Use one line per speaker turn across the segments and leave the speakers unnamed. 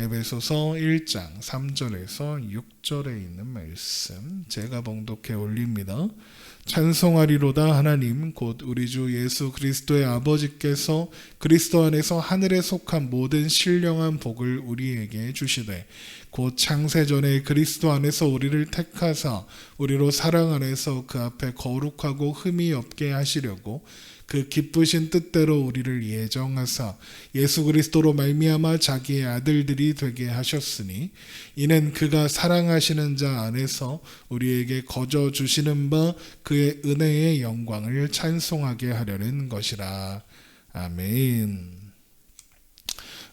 에베소서 1장 3절에서 6절에 있는 말씀 제가 봉독해 올립니다. 찬송하리로다 하나님 곧 우리 주 예수 그리스도의 아버지께서 그리스도 안에서 하늘에 속한 모든 신령한 복을 우리에게 주시되 곧 창세전에 그리스도 안에서 우리를 택하사 우리로 사랑 안에서 그 앞에 거룩하고 흠이 없게 하시려고 그 기쁘신 뜻대로 우리를 예정하사 예수 그리스도로 말미암아 자기의 아들들이 되게 하셨으니 이는 그가 사랑하시는 자 안에서 우리에게 거저 주시는 바 그의 은혜의 영광을 찬송하게 하려는 것이라. 아멘.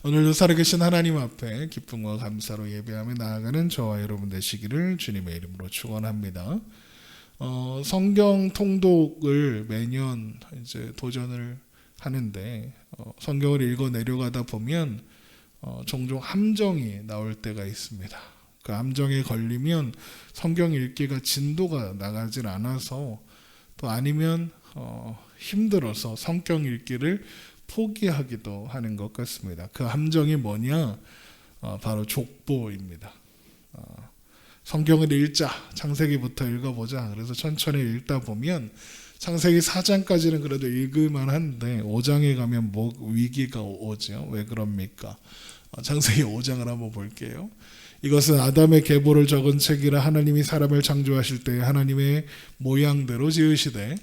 오늘도 살아계신 하나님 앞에 기쁨과 감사로 예배하며 나아가는 저와 여러분 되시기를 주님의 이름으로 축원합니다. 성경 통독을 매년 이제 도전을 하는데 성경을 읽어 내려가다 보면 종종 함정이 나올 때가 있습니다. 그 함정에 걸리면 성경 읽기가 진도가 나가질 않아서 또 아니면 힘들어서 성경 읽기를 포기하기도 하는 것 같습니다. 그 함정이 뭐냐? 바로 족보입니다. 성경을 읽자, 창세기부터 읽어보자. 그래서 천천히 읽다 보면 창세기 4장까지는 그래도 읽을만 한데 5장에 가면 뭐 위기가 오죠. 왜 그럽니까? 창세기 5장을 한번 볼게요. 이것은 아담의 계보를 적은 책이라. 하나님이 사람을 창조하실 때 하나님의 모양대로 지으시되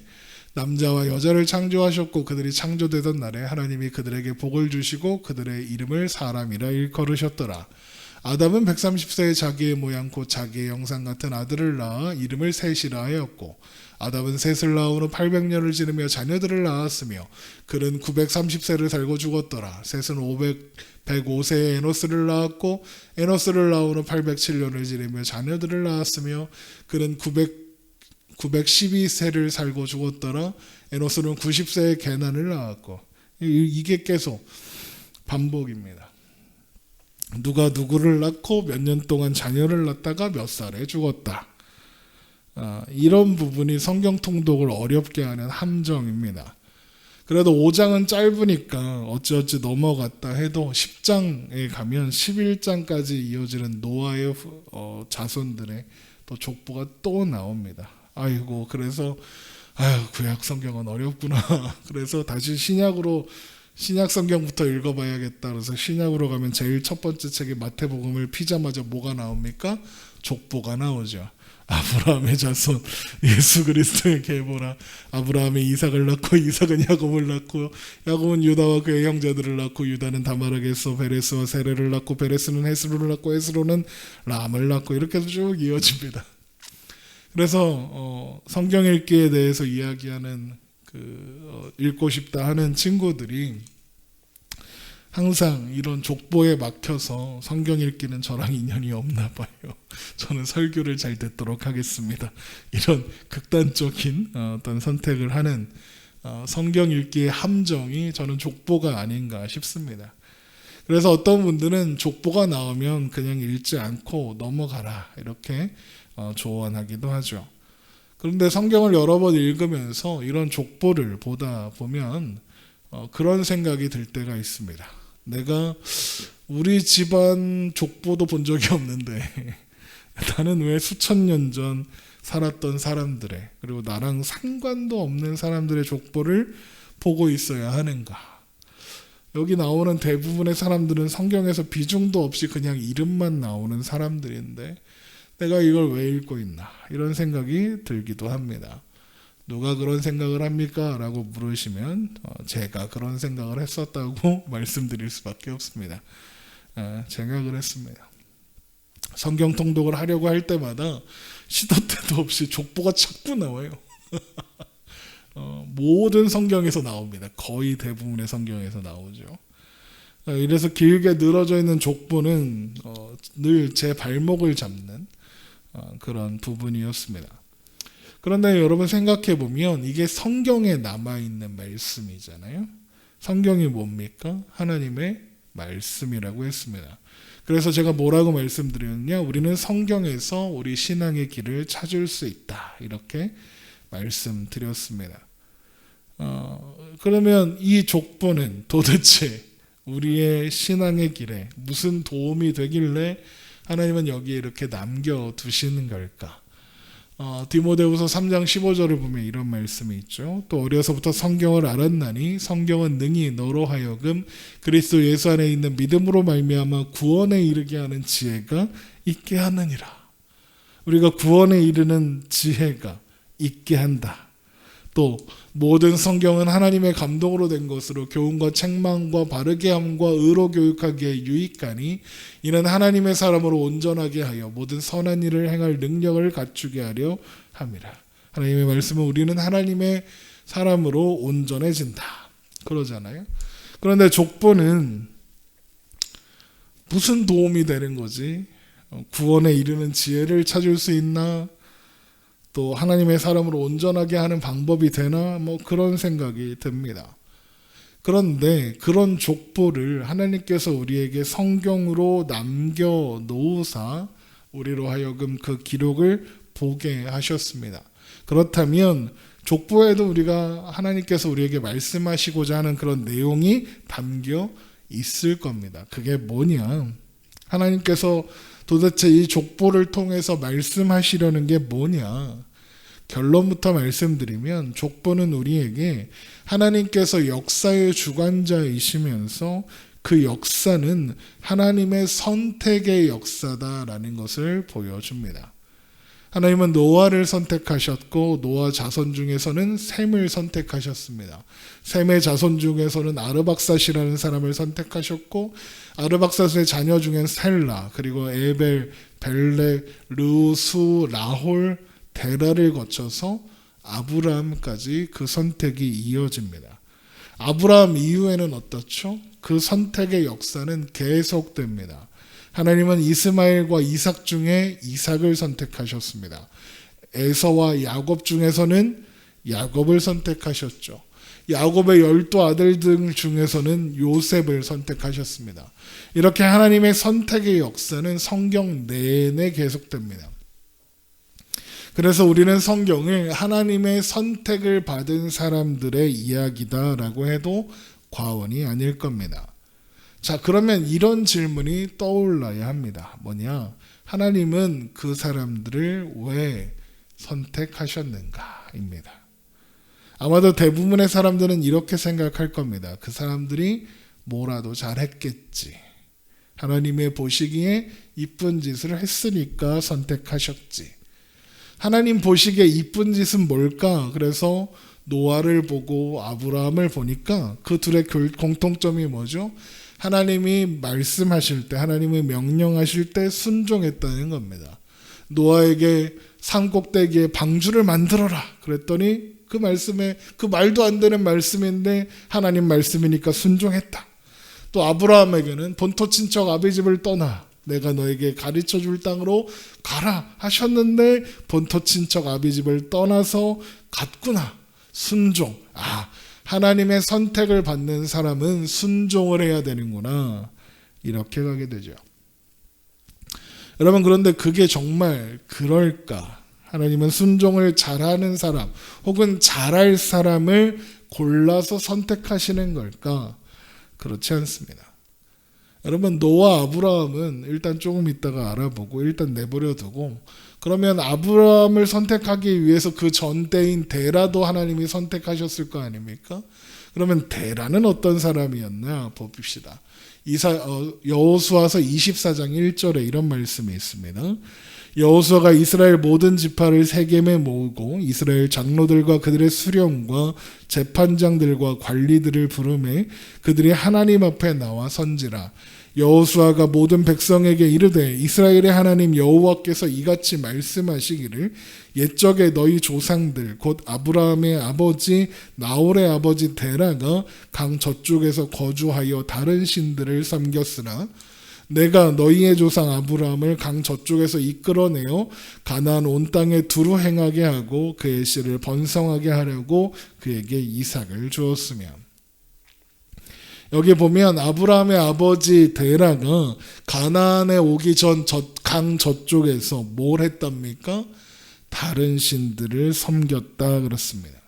남자와 여자를 창조하셨고 그들이 창조되던 날에 하나님이 그들에게 복을 주시고 그들의 이름을 사람이라 일컬으셨더라. 아담은 130세에 자기의 모양 곧 자기의 형상 같은 아들을 낳아 이름을 셋이라 하였고 아담은 셋을 낳은 후 800년을 지내며 자녀들을 낳았으며 그는 930세를 살고 죽었더라. 셋은 105세에 에노스를 낳았고 에노스를 낳은 후 807년을 지내며 자녀들을 낳았으며 그는 912세를 살고 죽었더라. 에노스는 90세에 게난을 낳았고 이게 계속 반복입니다. 누가 누구를 낳고 몇 년 동안 자녀를 낳다가 몇 살에 죽었다. 이런 부분이 성경 통독을 어렵게 하는 함정입니다. 그래도 5장은 짧으니까 어찌어찌 넘어갔다 해도 10장에 가면 11장까지 이어지는 노아의 자손들의 또 족보가 또 나옵니다. 아이고, 그래서 구약 성경은 어렵구나. 그래서 다시 신약 성경부터 읽어봐야겠다. 그래서 신약으로 가면 제일 첫 번째 책이 마태복음을 피자마자 뭐가 나옵니까? 족보가 나오죠. 아브라함의 자손 예수 그리스도의 계보라. 아브라함이 이삭을 낳고 이삭은 야곱을 낳고 야곱은 유다와 그의 형제들을 낳고 유다는 다말에게서 베레스와 세레를 낳고 베레스는 헤스로를 낳고 헤스로는 람을 낳고 이렇게 해서 쭉 이어집니다. 그래서 성경 읽기에 대해서 이야기하는 읽고 싶다 하는 친구들이 항상 이런 족보에 막혀서 성경 읽기는 저랑 인연이 없나 봐요. 저는 설교를 잘 듣도록 하겠습니다. 이런 극단적인 어떤 선택을 하는 성경 읽기의 함정이 저는 족보가 아닌가 싶습니다. 그래서 어떤 분들은 족보가 나오면 그냥 읽지 않고 넘어가라 이렇게 조언하기도 하죠. 그런데 성경을 여러 번 읽으면서 이런 족보를 보다 보면 그런 생각이 들 때가 있습니다. 내가 우리 집안 족보도 본 적이 없는데 나는 왜 수천 년 전 살았던 사람들의 그리고 나랑 상관도 없는 사람들의 족보를 보고 있어야 하는가? 여기 나오는 대부분의 사람들은 성경에서 비중도 없이 그냥 이름만 나오는 사람들인데 내가 이걸 왜 읽고 있나? 이런 생각이 들기도 합니다. 누가 그런 생각을 합니까? 라고 물으시면 제가 그런 생각을 했었다고 말씀드릴 수밖에 없습니다. 제가 그랬습니다. 성경 통독을 하려고 할 때마다 시도 때도 없이 족보가 자꾸 나와요. 모든 성경에서 나옵니다. 거의 대부분의 성경에서 나오죠. 이래서 길게 늘어져 있는 족보는 늘 제 발목을 잡는 그런 부분이었습니다. 그런데 여러분 생각해 보면 이게 성경에 남아있는 말씀이잖아요. 성경이 뭡니까? 하나님의 말씀이라고 했습니다. 그래서 제가 뭐라고 말씀드렸냐? 우리는 성경에서 우리 신앙의 길을 찾을 수 있다. 이렇게 말씀드렸습니다. 그러면 이 족보는 도대체 우리의 신앙의 길에 무슨 도움이 되길래 하나님은 여기에 이렇게 남겨두시는 걸까? 디모데후서 3장 15절을 보면 이런 말씀이 있죠. 또 어려서부터 성경을 알았나니 성경은 능히 너로 하여금 그리스도 예수 안에 있는 믿음으로 말미암아 구원에 이르게 하는 지혜가 있게 하느니라. 우리가 구원에 이르는 지혜가 있게 한다. 또 모든 성경은 하나님의 감동으로 된 것으로 교훈과 책망과 바르게 함과 의로 교육하기에 유익하니 이는 하나님의 사람으로 온전하게 하여 모든 선한 일을 행할 능력을 갖추게 하려 함이라. 하나님의 말씀은 우리는 하나님의 사람으로 온전해진다 그러잖아요. 그런데 족보는 무슨 도움이 되는 거지? 구원에 이르는 지혜를 찾을 수 있나? 또 하나님의 사람으로 온전하게 하는 방법이 되나? 그런 생각이 듭니다. 그런데 그런 족보를 하나님께서 우리에게 성경으로 남겨놓으사 우리로 하여금 그 기록을 보게 하셨습니다. 그렇다면 족보에도 우리가 하나님께서 우리에게 말씀하시고자 하는 그런 내용이 담겨 있을 겁니다. 그게 뭐냐? 하나님께서 도대체 이 족보를 통해서 말씀하시려는 게 뭐냐? 결론부터 말씀드리면 족보는 우리에게 하나님께서 역사의 주관자이시면서 그 역사는 하나님의 선택의 역사다라는 것을 보여줍니다. 하나님은 노아를 선택하셨고 노아 자손 중에서는 셈을 선택하셨습니다. 셈의 자손 중에서는 아르박삿이라는 사람을 선택하셨고 아르박삿의 자녀 중엔 셀라 그리고 에벨, 벨렉, 르우, 수, 라홀, 데라를 거쳐서 아브라함까지 그 선택이 이어집니다. 아브라함 이후에는 어떻죠? 그 선택의 역사는 계속됩니다. 하나님은 이스마엘과 이삭 중에 이삭을 선택하셨습니다. 에서와 야곱 중에서는 야곱을 선택하셨죠. 야곱의 12아들 중에서는 요셉을 선택하셨습니다. 이렇게 하나님의 선택의 역사는 성경 내내 계속됩니다. 그래서 우리는 성경을 하나님의 선택을 받은 사람들의 이야기다라고 해도 과언이 아닐 겁니다. 자, 그러면 이런 질문이 떠올라야 합니다. 뭐냐? 하나님은 그 사람들을 왜 선택하셨는가입니다. 아마도 대부분의 사람들은 이렇게 생각할 겁니다. 그 사람들이 뭐라도 잘했겠지. 하나님의 보시기에 이쁜 짓을 했으니까 선택하셨지. 하나님 보시기에 이쁜 짓은 뭘까? 그래서 노아를 보고 아브라함을 보니까 그 둘의 공통점이 뭐죠? 하나님이 말씀하실 때, 하나님이 명령하실 때 순종했다는 겁니다. 노아에게 산 꼭대기에 방주를 만들어라 그랬더니 그 말씀에, 그 말도 안 되는 말씀인데 하나님 말씀이니까 순종했다. 또 아브라함에게는 본토 친척 아비 집을 떠나 내가 너에게 가르쳐 줄 땅으로 가라 하셨는데 본토 친척 아비 집을 떠나서 갔구나. 순종. 하나님의 선택을 받는 사람은 순종을 해야 되는구나. 이렇게 가게 되죠. 여러분, 그런데 그게 정말 그럴까? 하나님은 순종을 잘하는 사람 혹은 잘할 사람을 골라서 선택하시는 걸까? 그렇지 않습니다. 여러분, 노아 아브라함은 일단 조금 있다가 알아보고 일단 내버려 두고, 그러면 아브라함을 선택하기 위해서 그 전 때인 데라도 하나님이 선택하셨을 거 아닙니까? 그러면 데라는 어떤 사람이었나 봅시다. 여호수아서 24장 1절에 이런 말씀이 있습니다. 여호수아가 이스라엘 모든 지파를 세겜에 모으고 이스라엘 장로들과 그들의 수령과 재판장들과 관리들을 부르매 그들이 하나님 앞에 나와 선지라. 여호수아가 모든 백성에게 이르되 이스라엘의 하나님 여호와께서 이같이 말씀하시기를 옛적에 너희 조상들 곧 아브라함의 아버지 나홀의 아버지 데라가 강 저쪽에서 거주하여 다른 신들을 섬겼으나 내가 너희의 조상 아브라함을 강 저쪽에서 이끌어내어 가나안 온 땅에 두루 행하게 하고 그의 씨를 번성하게 하려고 그에게 이삭을 주었으며. 여기 보면 아브라함의 아버지 데라가 가나안에 오기 전 강 저쪽에서 뭘 했답니까? 다른 신들을 섬겼다 그렇습니다.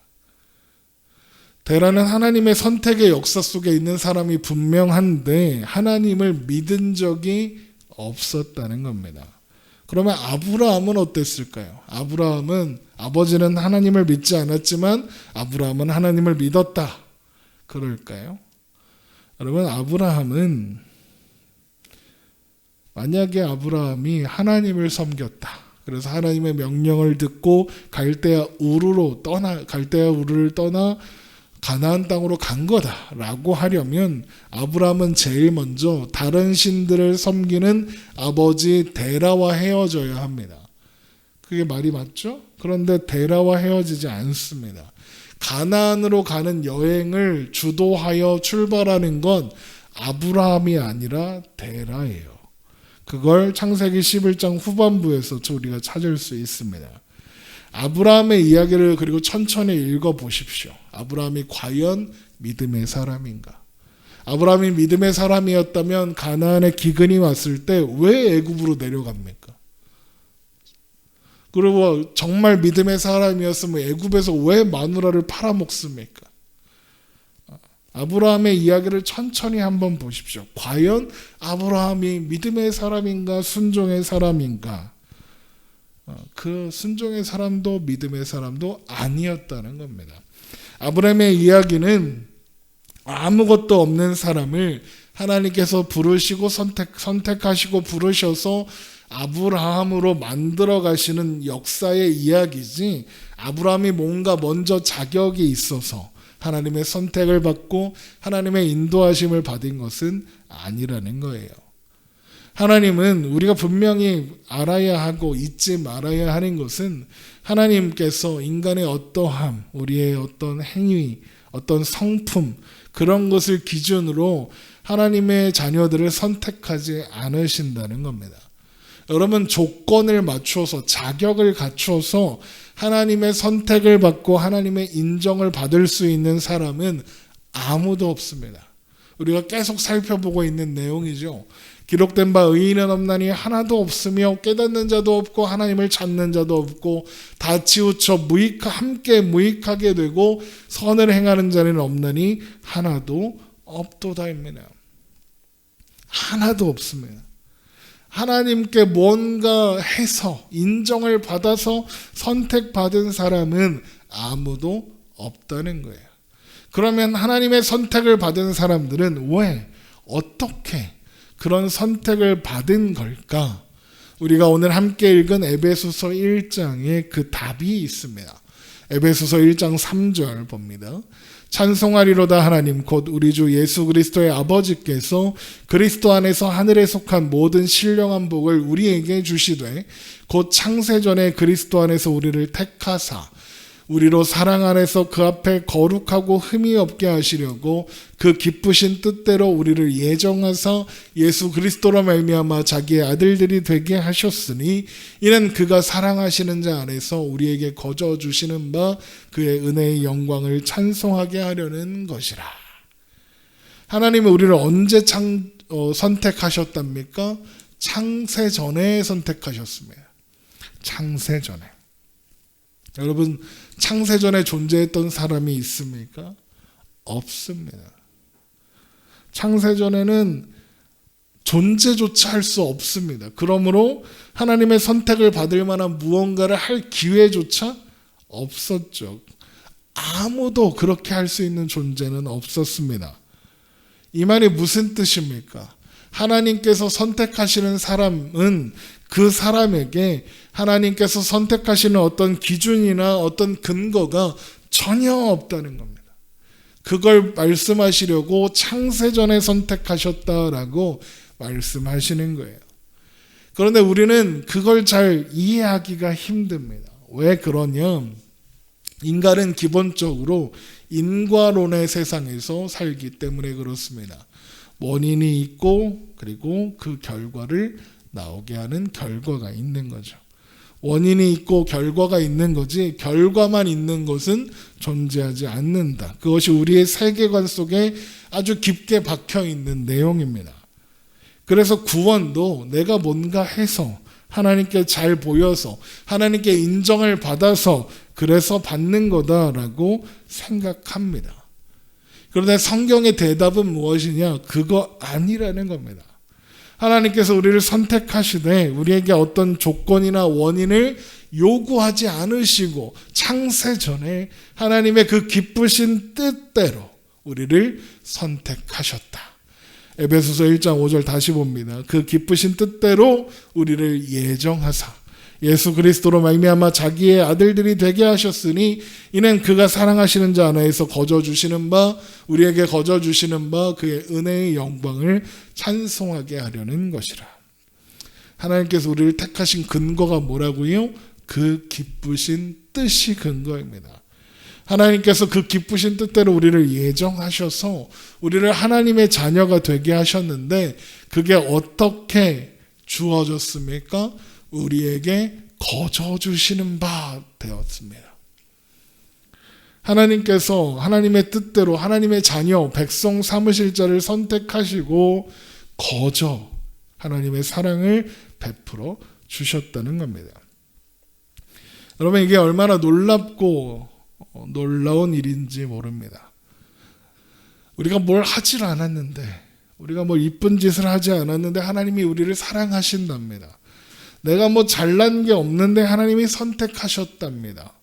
데라는 하나님의 선택의 역사 속에 있는 사람이 분명한데 하나님을 믿은 적이 없었다는 겁니다. 그러면 아브라함은 어땠을까요? 아브라함은 아버지는 하나님을 믿지 않았지만 아브라함은 하나님을 믿었다. 그럴까요? 여러분, 아브라함은 만약에 아브라함이 하나님을 섬겼다. 그래서 하나님의 명령을 듣고 갈대아 우르를 떠나 가나안 땅으로 간 거다라고 하려면 아브라함은 제일 먼저 다른 신들을 섬기는 아버지 데라와 헤어져야 합니다. 그게 말이 맞죠? 그런데 데라와 헤어지지 않습니다. 가나안으로 가는 여행을 주도하여 출발하는 건 아브라함이 아니라 데라예요. 그걸 창세기 11장 후반부에서 우리가 찾을 수 있습니다. 아브라함의 이야기를 그리고 천천히 읽어보십시오. 아브라함이 과연 믿음의 사람인가? 아브라함이 믿음의 사람이었다면 가나안에 기근이 왔을 때 왜 애굽으로 내려갑니까? 그리고 정말 믿음의 사람이었으면 애굽에서 왜 마누라를 팔아먹습니까? 아브라함의 이야기를 천천히 한번 보십시오. 과연 아브라함이 믿음의 사람인가 순종의 사람인가? 그 순종의 사람도 믿음의 사람도 아니었다는 겁니다. 아브라함의 이야기는 아무것도 없는 사람을 하나님께서 부르시고 선택하시고 부르셔서 아브라함으로 만들어 가시는 역사의 이야기지, 아브라함이 뭔가 먼저 자격이 있어서 하나님의 선택을 받고 하나님의 인도하심을 받은 것은 아니라는 거예요. 하나님은 우리가 분명히 알아야 하고 잊지 말아야 하는 것은 하나님께서 인간의 어떠함, 우리의 어떤 행위, 어떤 성품, 그런 것을 기준으로 하나님의 자녀들을 선택하지 않으신다는 겁니다. 여러분, 조건을 맞추어서 자격을 갖추어서 하나님의 선택을 받고 하나님의 인정을 받을 수 있는 사람은 아무도 없습니다. 우리가 계속 살펴보고 있는 내용이죠. 기록된 바 의인은 없나니 하나도 없으며 깨닫는 자도 없고 하나님을 찾는 자도 없고 다 치우쳐 함께 무익하게 되고 선을 행하는 자는 없나니 하나도 없도다입니다. 하나도 없습니다. 하나님께 뭔가 해서 인정을 받아서 선택받은 사람은 아무도 없다는 거예요. 그러면 하나님의 선택을 받은 사람들은 왜, 어떻게 그런 선택을 받은 걸까? 우리가 오늘 함께 읽은 에베소서 1장에 그 답이 있습니다. 에베소서 1장 3절 봅니다. 찬송하리로다 하나님 곧 우리 주 예수 그리스도의 아버지께서 그리스도 안에서 하늘에 속한 모든 신령한 복을 우리에게 주시되 곧 창세전에 그리스도 안에서 우리를 택하사 우리로 사랑 안에서 그 앞에 거룩하고 흠이 없게 하시려고 그 기쁘신 뜻대로 우리를 예정하사 예수 그리스도로 말미암아 자기의 아들들이 되게 하셨으니 이는 그가 사랑하시는 자 안에서 우리에게 거저 주시는 바 그의 은혜의 영광을 찬송하게 하려는 것이라. 하나님은 우리를 언제 선택하셨답니까? 창세전에 선택하셨습니다. 창세전에. 여러분, 창세전에 존재했던 사람이 있습니까? 없습니다. 창세전에는 존재조차 할 수 없습니다. 그러므로 하나님의 선택을 받을 만한 무언가를 할 기회조차 없었죠. 아무도 그렇게 할 수 있는 존재는 없었습니다. 이 말이 무슨 뜻입니까? 하나님께서 선택하시는 사람은 그 사람에게 하나님께서 선택하시는 어떤 기준이나 어떤 근거가 전혀 없다는 겁니다. 그걸 말씀하시려고 창세전에 선택하셨다라고 말씀하시는 거예요. 그런데 우리는 그걸 잘 이해하기가 힘듭니다. 왜 그러냐? 인간은 기본적으로 인과론의 세상에서 살기 때문에 그렇습니다. 원인이 있고 그리고 그 결과를 나오게 하는 결과가 있는 거죠. 원인이 있고 결과가 있는 거지 결과만 있는 것은 존재하지 않는다. 그것이 우리의 세계관 속에 아주 깊게 박혀 있는 내용입니다. 그래서 구원도 내가 뭔가 해서 하나님께 잘 보여서 하나님께 인정을 받아서 그래서 받는 거다라고 생각합니다. 그런데 성경의 대답은 무엇이냐? 그거 아니라는 겁니다. 하나님께서 우리를 선택하시되 우리에게 어떤 조건이나 원인을 요구하지 않으시고 창세 전에 하나님의 그 기쁘신 뜻대로 우리를 선택하셨다. 에베소서 1장 5절 다시 봅니다. 그 기쁘신 뜻대로 우리를 예정하사 예수 그리스도로 말미암아 자기의 아들들이 되게 하셨으니 이는 그가 사랑하시는 자 안에서 거저 주시는 바 우리에게 거저 주시는 바 그의 은혜의 영광을 찬송하게 하려는 것이라. 하나님께서 우리를 택하신 근거가 뭐라고요? 그 기쁘신 뜻이 근거입니다. 하나님께서 그 기쁘신 뜻대로 우리를 예정하셔서 우리를 하나님의 자녀가 되게 하셨는데 그게 어떻게 주어졌습니까? 우리에게 거저 주시는 바 되었습니다. 하나님께서 하나님의 뜻대로 하나님의 자녀 백성 삼으실 자를 선택하시고 거저 하나님의 사랑을 베풀어 주셨다는 겁니다. 여러분, 이게 얼마나 놀랍고 놀라운 일인지 모릅니다. 우리가 뭘 하질 않았는데, 우리가 뭐 이쁜 짓을 하지 않았는데 하나님이 우리를 사랑하신답니다. 내가 뭐 잘난 게 없는데 하나님이 선택하셨답니다.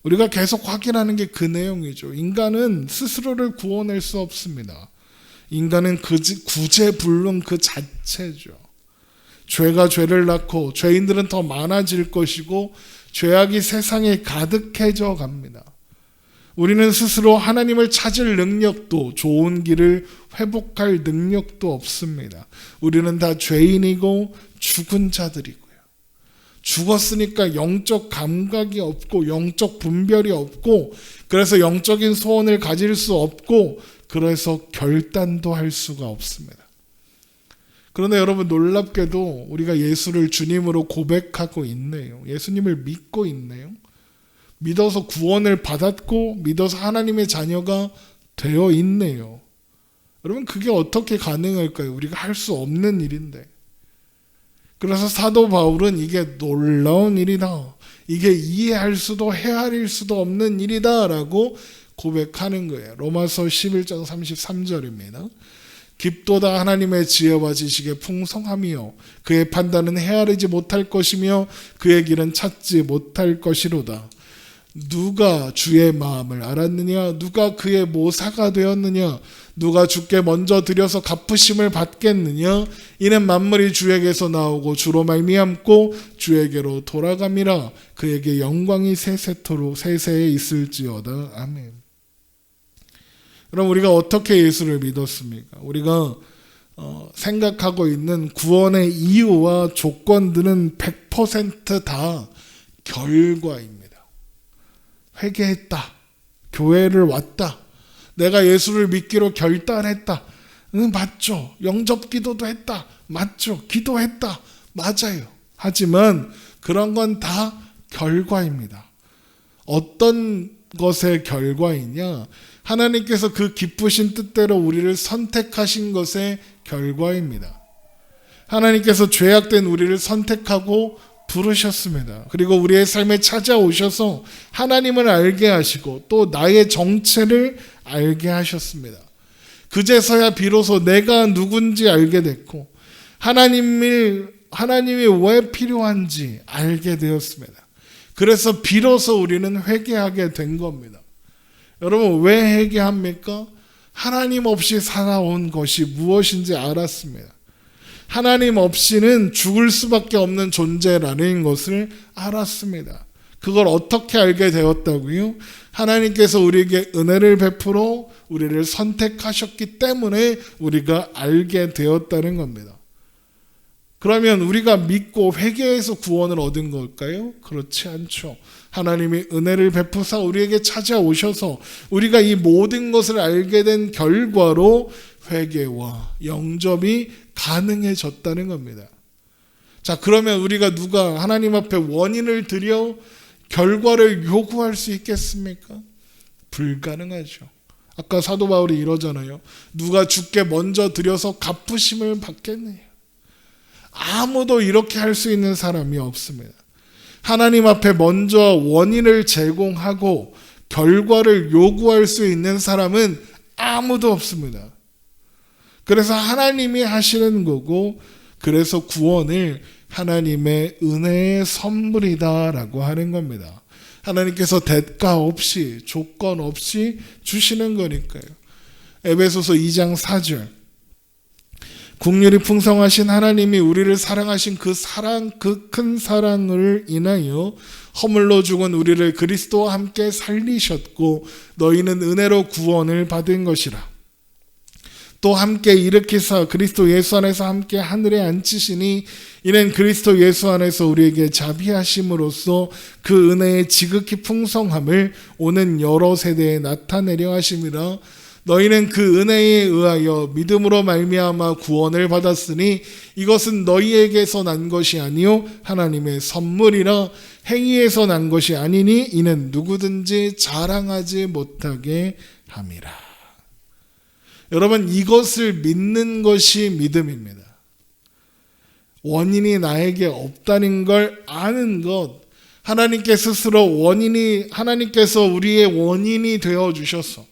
우리가 계속 확인하는 게 그 내용이죠. 인간은 스스로를 구원할 수 없습니다. 인간은 구제불능 그 자체죠. 죄가 죄를 낳고 죄인들은 더 많아질 것이고 죄악이 세상에 가득해져 갑니다. 우리는 스스로 하나님을 찾을 능력도 좋은 길을 회복할 능력도 없습니다. 우리는 다 죄인이고 죽은 자들이고요. 죽었으니까 영적 감각이 없고 영적 분별이 없고 그래서 영적인 소원을 가질 수 없고 그래서 결단도 할 수가 없습니다. 그런데 여러분, 놀랍게도 우리가 예수를 주님으로 고백하고 있네요. 예수님을 믿고 있네요. 믿어서 구원을 받았고 믿어서 하나님의 자녀가 되어 있네요. 여러분, 그게 어떻게 가능할까요? 우리가 할 수 없는 일인데. 그래서 사도 바울은 이게 놀라운 일이다. 이게 이해할 수도 헤아릴 수도 없는 일이다 라고 고백하는 거예요. 로마서 11장 33절입니다. 깊도다 하나님의 지혜와 지식의 풍성함이요 그의 판단은 헤아리지 못할 것이며 그의 길은 찾지 못할 것이로다. 누가 주의 마음을 알았느냐? 누가 그의 모사가 되었느냐? 누가 주께 먼저 드려서 갚으심을 받겠느냐? 이는 만물이 주에게서 나오고 주로 말미암고 주에게로 돌아감이라. 그에게 영광이 세세토록 세세에 있을지어다. 아멘. 그럼 우리가 어떻게 예수를 믿었습니까? 우리가 생각하고 있는 구원의 이유와 조건들은 100% 다 결과입니다. 회개했다. 교회를 왔다. 내가 예수를 믿기로 결단했다. 맞죠. 영접 기도도 했다. 맞죠. 기도했다. 맞아요. 하지만 그런 건 다 결과입니다. 어떤 것의 결과이냐? 하나님께서 그 기쁘신 뜻대로 우리를 선택하신 것의 결과입니다. 하나님께서 죄악된 우리를 선택하고 부르셨습니다. 그리고 우리의 삶에 찾아오셔서 하나님을 알게 하시고 또 나의 정체를 알게 하셨습니다. 그제서야 비로소 내가 누군지 알게 됐고 하나님이 왜 필요한지 알게 되었습니다. 그래서 비로소 우리는 회개하게 된 겁니다. 여러분, 왜 회개합니까? 하나님 없이 살아온 것이 무엇인지 알았습니다. 하나님 없이는 죽을 수밖에 없는 존재라는 것을 알았습니다. 그걸 어떻게 알게 되었다고요? 하나님께서 우리에게 은혜를 베풀어 우리를 선택하셨기 때문에 우리가 알게 되었다는 겁니다. 그러면 우리가 믿고 회개해서 구원을 얻은 걸까요? 그렇지 않죠. 하나님이 은혜를 베푸사 우리에게 찾아오셔서 우리가 이 모든 것을 알게 된 결과로 회개와 영접이 가능해졌다는 겁니다. 자, 그러면 우리가 누가 하나님 앞에 원인을 들여 결과를 요구할 수 있겠습니까? 불가능하죠. 아까 사도 바울이 이러잖아요. 누가 주께 먼저 드려서 갚으심을 받겠느냐. 아무도 이렇게 할 수 있는 사람이 없습니다. 하나님 앞에 먼저 원인을 제공하고 결과를 요구할 수 있는 사람은 아무도 없습니다. 그래서 하나님이 하시는 거고, 그래서 구원을 하나님의 은혜의 선물이다라고 하는 겁니다. 하나님께서 대가 없이, 조건 없이 주시는 거니까요. 에베소서 2장 4절. 국률이 풍성하신 하나님이 우리를 사랑하신 그 큰 사랑을 인하여 허물로 죽은 우리를 그리스도와 함께 살리셨고 너희는 은혜로 구원을 받은 것이라. 또 함께 일으키사 그리스도 예수 안에서 함께 하늘에 앉히시니 이는 그리스도 예수 안에서 우리에게 자비하심으로써 그 은혜의 지극히 풍성함을 오는 여러 세대에 나타내려 하심이라. 너희는 그 은혜에 의하여 믿음으로 말미암아 구원을 받았으니 이것은 너희에게서 난 것이 아니요 하나님의 선물이라. 행위에서 난 것이 아니니 이는 누구든지 자랑하지 못하게 함이라. 여러분, 이것을 믿는 것이 믿음입니다. 원인이 나에게 없다는 걸 아는 것, 하나님께서 우리의 원인이 되어 주셔서,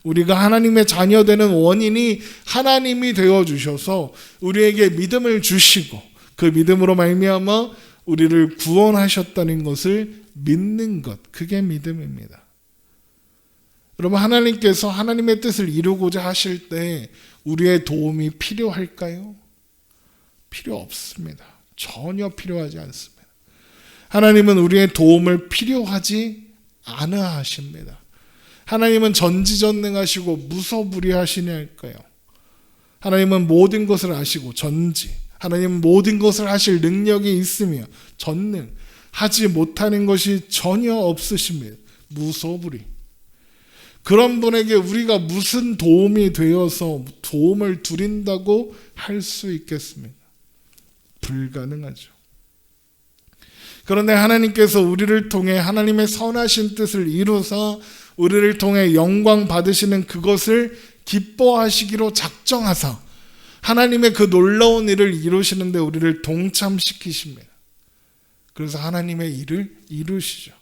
우리가 하나님의 자녀 되는 원인이 하나님이 되어 주셔서 우리에게 믿음을 주시고 그 믿음으로 말미암아 우리를 구원하셨다는 것을 믿는 것, 그게 믿음입니다. 여러분, 하나님께서 하나님의 뜻을 이루고자 하실 때 우리의 도움이 필요할까요? 필요 없습니다. 전혀 필요하지 않습니다. 하나님은 우리의 도움을 필요하지 않아 하십니다. 하나님은 전지전능하시고 무소불위하시냐니까요. 하나님은 모든 것을 아시고 하나님은 모든 것을 하실 능력이 있으며 전능, 하지 못하는 것이 전혀 없으십니다. 무소불위. 그런 분에게 우리가 무슨 도움이 되어서 도움을 드린다고 할 수 있겠습니까? 불가능하죠. 그런데 하나님께서 우리를 통해 하나님의 선하신 뜻을 이루사 우리를 통해 영광 받으시는 그것을 기뻐하시기로 작정하사 하나님의 그 놀라운 일을 이루시는데 우리를 동참시키십니다. 그래서 하나님의 일을 이루시죠.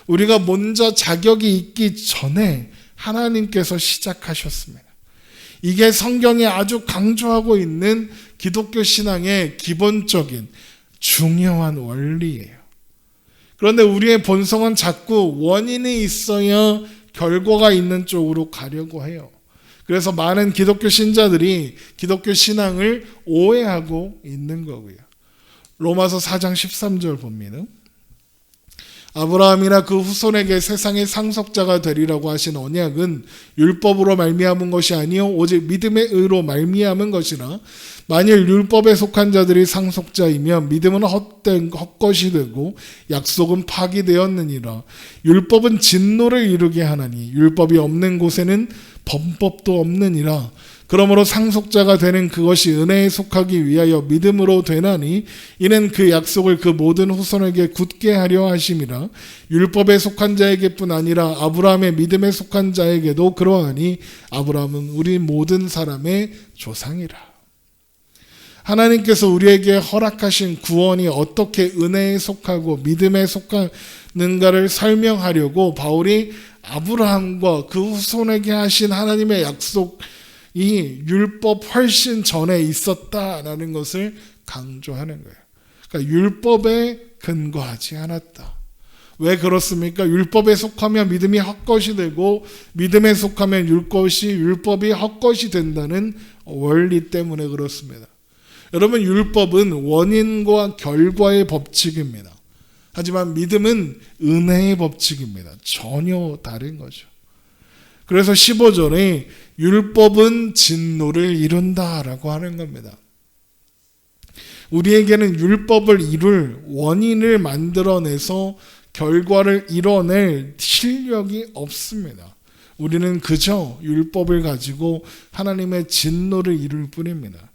우리가 먼저 자격이 있기 전에 하나님께서 시작하셨습니다. 이게 성경에 아주 강조하고 있는 기독교 신앙의 기본적인 중요한 원리예요. 그런데 우리의 본성은 자꾸 원인이 있어야 결과가 있는 쪽으로 가려고 해요. 그래서 많은 기독교 신자들이 기독교 신앙을 오해하고 있는 거고요. 로마서 4장 13절 봅니다. 아브라함이나 그 후손에게 세상의 상속자가 되리라고 하신 언약은 율법으로 말미암은 것이 아니요 오직 믿음의 의로 말미암은 것이라. 만일 율법에 속한 자들이 상속자이면 믿음은 헛것이 되고 약속은 파기되었느니라. 율법은 진노를 이루게 하나니 율법이 없는 곳에는 범법도 없느니라. 그러므로 상속자가 되는 그것이 은혜에 속하기 위하여 믿음으로 되나니 이는 그 약속을 그 모든 후손에게 굳게 하려 하심이라. 율법에 속한 자에게뿐 아니라 아브라함의 믿음에 속한 자에게도 그러하니 아브라함은 우리 모든 사람의 조상이라. 하나님께서 우리에게 허락하신 구원이 어떻게 은혜에 속하고 믿음에 속하는가를 설명하려고 바울이 아브라함과 그 후손에게 하신 하나님의 약속 이 율법 훨씬 전에 있었다라는 것을 강조하는 거예요. 그러니까 율법에 근거하지 않았다. 왜 그렇습니까? 율법에 속하면 믿음이 헛것이 되고 믿음에 속하면 율법이 헛것이 된다는 원리 때문에 그렇습니다. 여러분, 율법은 원인과 결과의 법칙입니다. 하지만 믿음은 은혜의 법칙입니다. 전혀 다른 거죠. 그래서 15절에 율법은 진노를 이룬다라고 하는 겁니다. 우리에게는 율법을 이룰 원인을 만들어내서 결과를 이뤄낼 실력이 없습니다. 우리는 그저 율법을 가지고 하나님의 진노를 이룰 뿐입니다.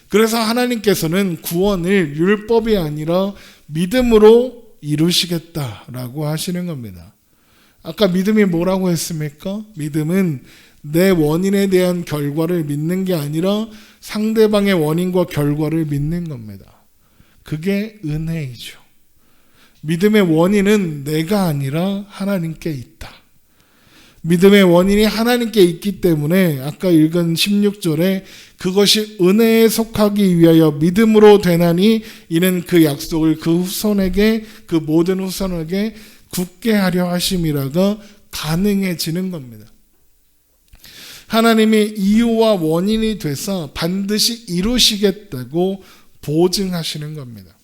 그래서 하나님께서는 구원을 율법이 아니라 믿음으로 이루시겠다라고 하시는 겁니다. 아까 믿음이 뭐라고 했습니까? 믿음은 내 원인에 대한 결과를 믿는 게 아니라 상대방의 원인과 결과를 믿는 겁니다. 그게 은혜이죠. 믿음의 원인은 내가 아니라 하나님께 있다. 믿음의 원인이 하나님께 있기 때문에 아까 읽은 16절에 그것이 은혜에 속하기 위하여 믿음으로 되나니 이는 그 약속을 그 후손에게, 그 모든 후손에게 굳게 하려 하심이라가 가능해지는 겁니다. 하나님이 이유와 원인이 돼서 반드시 이루시겠다고 보증하시는 겁니다.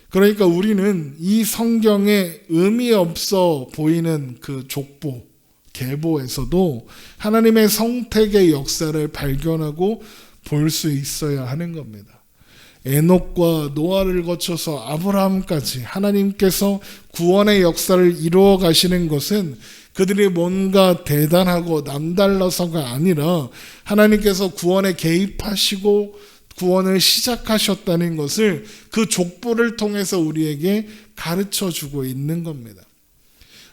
그러니까 우리는 이 성경에 의미 없어 보이는 그 족보, 계보에서도 하나님의 성택의 역사를 발견하고 볼 수 있어야 하는 겁니다. 에녹과 노아를 거쳐서 아브라함까지 하나님께서 구원의 역사를 이루어 가시는 것은 그들이 뭔가 대단하고 남달라서가 아니라 하나님께서 구원에 개입하시고 구원을 시작하셨다는 것을 그 족보를 통해서 우리에게 가르쳐주고 있는 겁니다.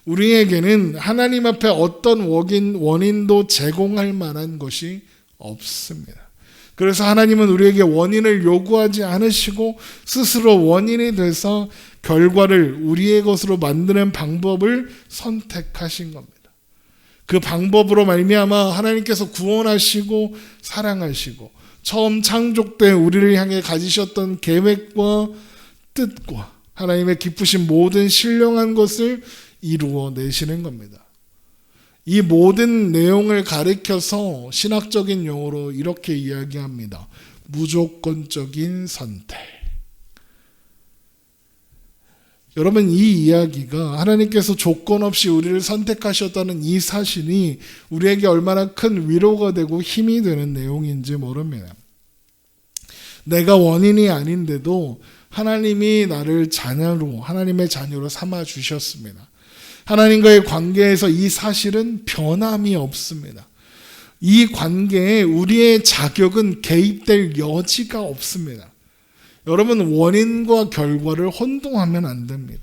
우리에게는 하나님 앞에 어떤 원인도 제공할 만한 것이 없습니다. 그래서 하나님은 우리에게 원인을 요구하지 않으시고 스스로 원인이 돼서 결과를 우리의 것으로 만드는 방법을 선택하신 겁니다. 그 방법으로 말미암아 하나님께서 구원하시고 사랑하시고 처음 창조 때 우리를 향해 가지셨던 계획과 뜻과 하나님의 기쁘신 모든 신령한 것을 이루어내시는 겁니다. 이 모든 내용을 가리켜서 신학적인 용어로 이렇게 이야기합니다. 무조건적인 선택. 여러분, 이 이야기가 하나님께서 조건 없이 우리를 선택하셨다는 이 사실이 우리에게 얼마나 큰 위로가 되고 힘이 되는 내용인지 모릅니다. 내가 원인이 아닌데도 하나님이 나를 자녀로, 하나님의 자녀로 삼아 주셨습니다. 하나님과의 관계에서 이 사실은 변함이 없습니다. 이 관계에 우리의 자격은 개입될 여지가 없습니다. 여러분, 원인과 결과를 혼동하면 안 됩니다.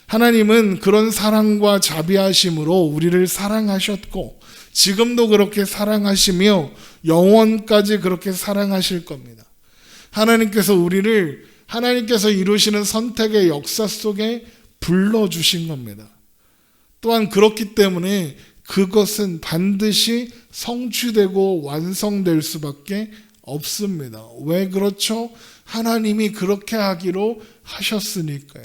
하나님은 그런 사랑과 자비하심으로 우리를 사랑하셨고 지금도 그렇게 사랑하시며 영원까지 그렇게 사랑하실 겁니다. 하나님께서 우리를 하나님께서 이루시는 선택의 역사 속에 불러주신 겁니다. 또한 그렇기 때문에 그것은 반드시 성취되고 완성될 수밖에 없습니다. 왜 그렇죠? 하나님이 그렇게 하기로 하셨으니까요.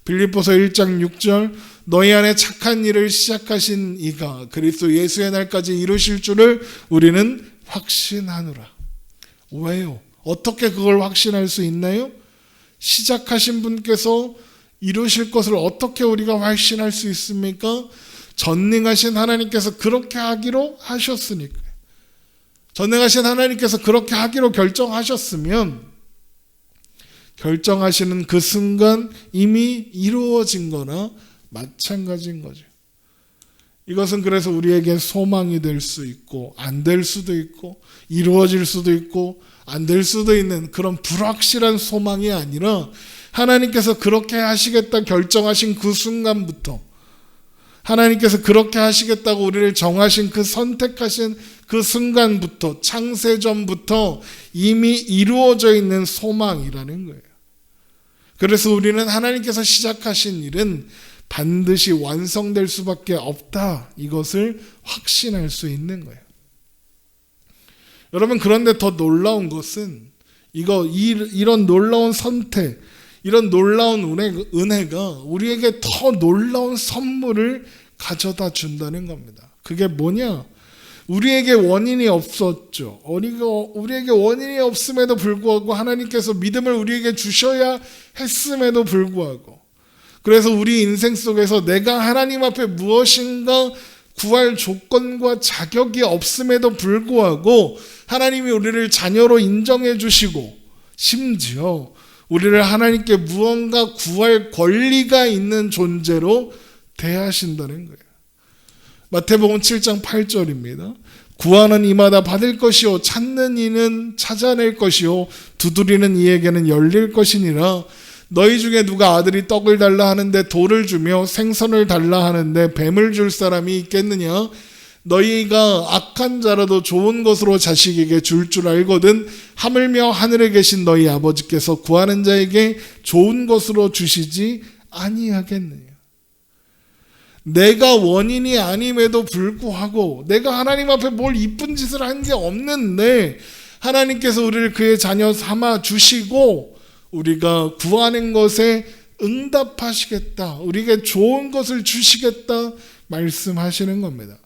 빌립보서 1장 6절 너희 안에 착한 일을 시작하신 이가 그리스도 예수의 날까지 이루실 줄을 우리는 확신하노라. 왜요? 어떻게 그걸 확신할 수 있나요? 시작하신 분께서 이루실 것을 어떻게 우리가 확신할 수 있습니까? 전능하신 하나님께서 그렇게 하기로 하셨으니까요. 전능하신 하나님께서 그렇게 하기로 결정하셨으면 결정하시는 그 순간 이미 이루어진 거나 마찬가지인 거죠. 이것은 그래서 우리에게 소망이 될 수 있고 안 될 수도 있고 이루어질 수도 있고 안 될 수도 있는 그런 불확실한 소망이 아니라 하나님께서 그렇게 하시겠다 결정하신 그 순간부터 하나님께서 그렇게 하시겠다고 우리를 정하신 그 선택하신 그 순간부터 창세전부터 이미 이루어져 있는 소망이라는 거예요. 그래서 우리는 하나님께서 시작하신 일은 반드시 완성될 수밖에 없다. 이것을 확신할 수 있는 거예요. 여러분, 그런데 더 놀라운 것은 이런 놀라운 선택, 이런 놀라운 은혜가 우리에게 더 놀라운 선물을 가져다 준다는 겁니다. 그게 뭐냐? 우리에게 원인이 없었죠. 우리에게 원인이 없음에도 불구하고 하나님께서 믿음을 우리에게 주셔야 했음에도 불구하고 그래서 우리 인생 속에서 내가 하나님 앞에 무엇인가 구할 조건과 자격이 없음에도 불구하고 하나님이 우리를 자녀로 인정해 주시고 심지어 우리를 하나님께 무언가 구할 권리가 있는 존재로 대하신다는 거예요. 마태복음 7장 8절입니다. 구하는 이마다 받을 것이요 찾는 이는 찾아낼 것이요 두드리는 이에게는 열릴 것이니라. 너희 중에 누가 아들이 떡을 달라 하는데 돌을 주며 생선을 달라 하는데 뱀을 줄 사람이 있겠느냐? 너희가 악한 자라도 좋은 것으로 자식에게 줄 알거든 하물며 하늘에 계신 너희 아버지께서 구하는 자에게 좋은 것으로 주시지 아니하겠느냐? 내가 원인이 아님에도 불구하고 내가 하나님 앞에 뭘 이쁜 짓을 한 게 없는데 하나님께서 우리를 그의 자녀 삼아 주시고 우리가 구하는 것에 응답하시겠다, 우리에게 좋은 것을 주시겠다 말씀하시는 겁니다.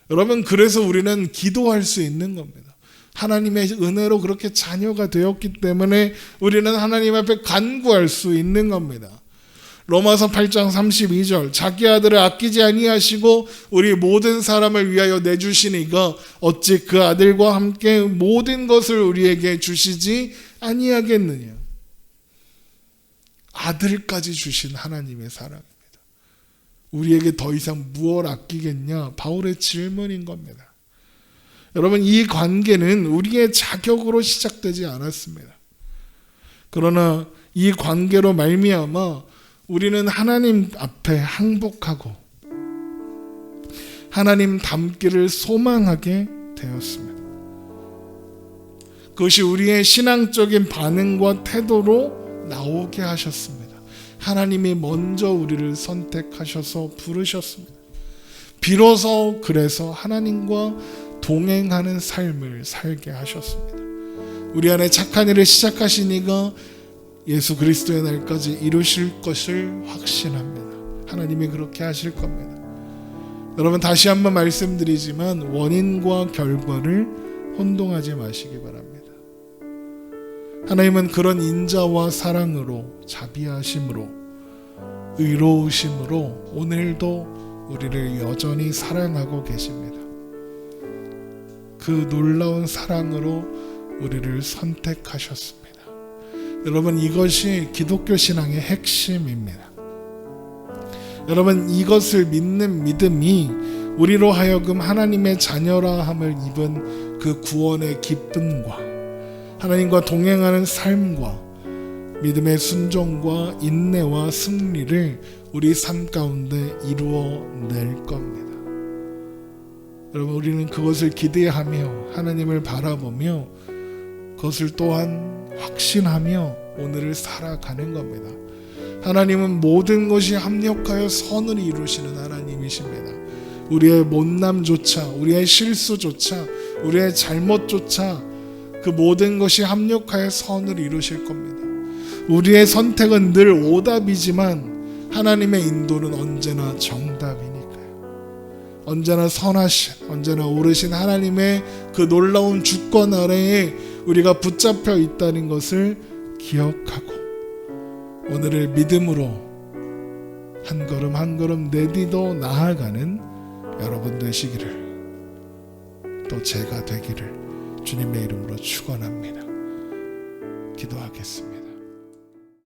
여러분, 그래서 우리는 기도할 수 있는 겁니다. 하나님의 은혜로 그렇게 자녀가 되었기 때문에 우리는 하나님 앞에 간구할 수 있는 겁니다. 로마서 8장 32절, 자기 아들을 아끼지 아니하시고 우리 모든 사람을 위하여 내주시니가 어찌 그 아들과 함께 모든 것을 우리에게 주시지 아니하겠느냐. 아들까지 주신 하나님의 사랑입니다. 우리에게 더 이상 무엇을 아끼겠냐? 바울의 질문인 겁니다. 여러분, 이 관계는 우리의 자격으로 시작되지 않았습니다. 그러나 이 관계로 말미암아 우리는 하나님 앞에 항복하고 하나님 닮기를 소망하게 되었습니다. 그것이 우리의 신앙적인 반응과 태도로 나오게 하셨습니다. 하나님이 먼저 우리를 선택하셔서 부르셨습니다. 비로소 그래서 하나님과 동행하는 삶을 살게 하셨습니다. 우리 안에 착한 일을 시작하신 이가 예수 그리스도의 날까지 이루실 것을 확신합니다. 하나님이 그렇게 하실 겁니다. 여러분, 다시 한번 말씀드리지만 원인과 결과를 혼동하지 마시기 바랍니다. 하나님은 그런 인자와 사랑으로, 자비하심으로, 의로우심으로 오늘도 우리를 여전히 사랑하고 계십니다. 그 놀라운 사랑으로 우리를 선택하셨습니다. 여러분, 이것이 기독교 신앙의 핵심입니다. 여러분, 이것을 믿는 믿음이 우리로 하여금 하나님의 자녀라 함을 입은 그 구원의 기쁨과 하나님과 동행하는 삶과 믿음의 순종과 인내와 승리를 우리 삶 가운데 이루어낼 겁니다. 여러분, 우리는 그것을 기대하며 하나님을 바라보며 그것을 또한 확신하며 오늘을 살아가는 겁니다. 하나님은 모든 것이 합력하여 선을 이루시는 하나님이십니다. 우리의 못남조차, 우리의 실수조차, 우리의 잘못조차 그 모든 것이 합력하여 선을 이루실 겁니다. 우리의 선택은 늘 오답이지만 하나님의 인도는 언제나 정답이니까요. 언제나 선하신, 언제나 옳으신 하나님의 그 놀라운 주권 아래에 우리가 붙잡혀 있다는 것을 기억하고 오늘을 믿음으로 한 걸음 한 걸음 내디뎌 나아가는 여러분 되시기를, 또 제가 되기를 주님의 이름으로 축원합니다. 기도하겠습니다.